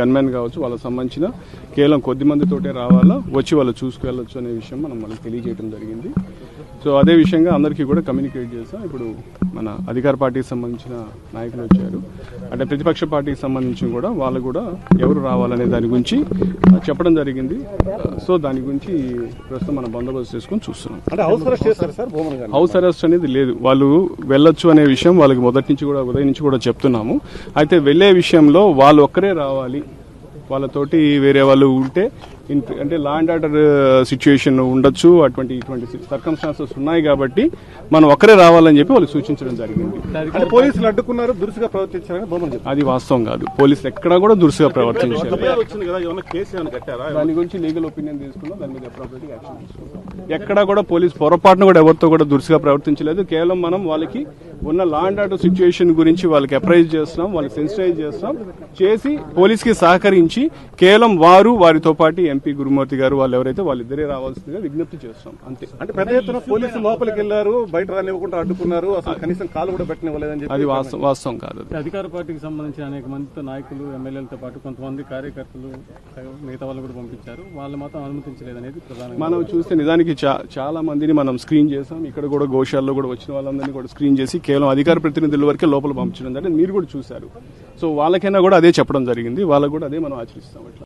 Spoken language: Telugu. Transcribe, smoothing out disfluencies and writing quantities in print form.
గన్మెన్ కావచ్చు వాళ్ళకి సంబంధించిన కేవలం కొద్ది మందితోటే రావాలా, వచ్చి వాళ్ళు చూసుకెళ్ళొచ్చు అనే విషయం మనం వాళ్ళకి తెలియజేయడం జరిగింది. సో అదే విషయంగా అందరికీ కూడా కమ్యూనికేట్ చేస్తాం. ఇప్పుడు మన అధికార పార్టీకి సంబంధించిన నాయకులు వచ్చారు, అంటే ప్రతిపక్ష పార్టీకి సంబంధించి కూడా వాళ్ళు కూడా ఎవరు రావాలనే దాని గురించి చెప్పడం జరిగింది. సో దాని గురించి ప్రస్తుతం మనం బందోబస్తు చేసుకొని చూస్తున్నాం. హౌస్ అరెస్ట్ అనేది లేదు, వాళ్ళు వెళ్ళొచ్చు అనే విషయం వాళ్ళకి మొదటి నుంచి కూడా ఉదయం నుంచి కూడా చెప్తున్నాము. అయితే వెళ్లే విషయంలో వాళ్ళు ఒక్కరే రావాలి, వాళ్ళతోటి వేరే వాళ్ళు ఉంటే అంటే లా అండ్ ఆర్డర్ సిచ్యుయేషన్ ఉండొచ్చు, ఇటువంటి సర్కమ్స్టాన్సెస్ ఉన్నాయి కాబట్టి మనం ఒక్కరే రావాలని చెప్పి వాళ్ళకి సూచించడం జరిగింది. పోలీసులు అడ్డుకున్నారు, దురుసుగా ప్రవర్తించారు. అది వాస్తవం కాదు, పోలీసులు ఎక్కడా కూడా దురుసుగా ప్రవర్తించారు. దాని గురించి లీగల్ ఒపీనియన్ తీసుకున్నాం, దాని మీద అప్రోప్రియేట్ యాక్షన్ తీసుకున్నాం. ఎక్కడా కూడా పోలీసు పొరపాటును కూడా ఎవరితో కూడా దురుసుగా ప్రవర్తించలేదు. కేవలం మనం వాళ్ళకి ఉన్న లా అండ్ ఆర్డర్ సిచ్యుయేషన్ గురించి వాళ్ళకి అప్రైజ్ చేస్తున్నాం, వాళ్ళకి సెన్సిటైజ్ చేస్తున్నాం, చేసి పోలీసుకి సహకరించి కేవలం వారితో పాటు ఎంపీ గురుమూర్తి గారు వాళ్ళు ఎవరైతే వాళ్ళిద్దరే రావాల్సిందిగా విజ్ఞప్తి చేస్తాం అంతే. అంటే పెద్ద ఎత్తున పోలీసులు లోపలికి వెళ్లారు, బయట రానివ్వకుండా అడ్డుకున్నారు, అసలు కనీసం కాలు కూడా పెట్టనివ్వలేదని చెప్పి. అది వాస్తవం కాదు. అధికార పార్టీకి సంబంధించిన అనేక మంది నాయకులు, ఎమ్మెల్యేలతో పాటు కొంతమంది కార్యకర్తలు, మిగతా వాళ్ళు కూడా పంపించారు, వాళ్ళు మాత్రం అనుమతించలేదనేది ప్రధానంగా మనం చూస్తే నిజానికి చాలా మందిని మనం స్క్రీన్ చేసాం. ఇక్కడ కూడా గోశాలలో కూడా వచ్చిన వాళ్ళందరినీ కూడా స్క్రీన్ చేసి కేవలం అధికార ప్రతినిధుల వరకే లోపల పంపించడం జరిగింది. మీరు కూడా చూశారు. సో వాళ్ళకైనా కూడా అదే చెప్పడం జరిగింది, వాళ్ళకు కూడా అదే మనం ఆచరిస్తాం.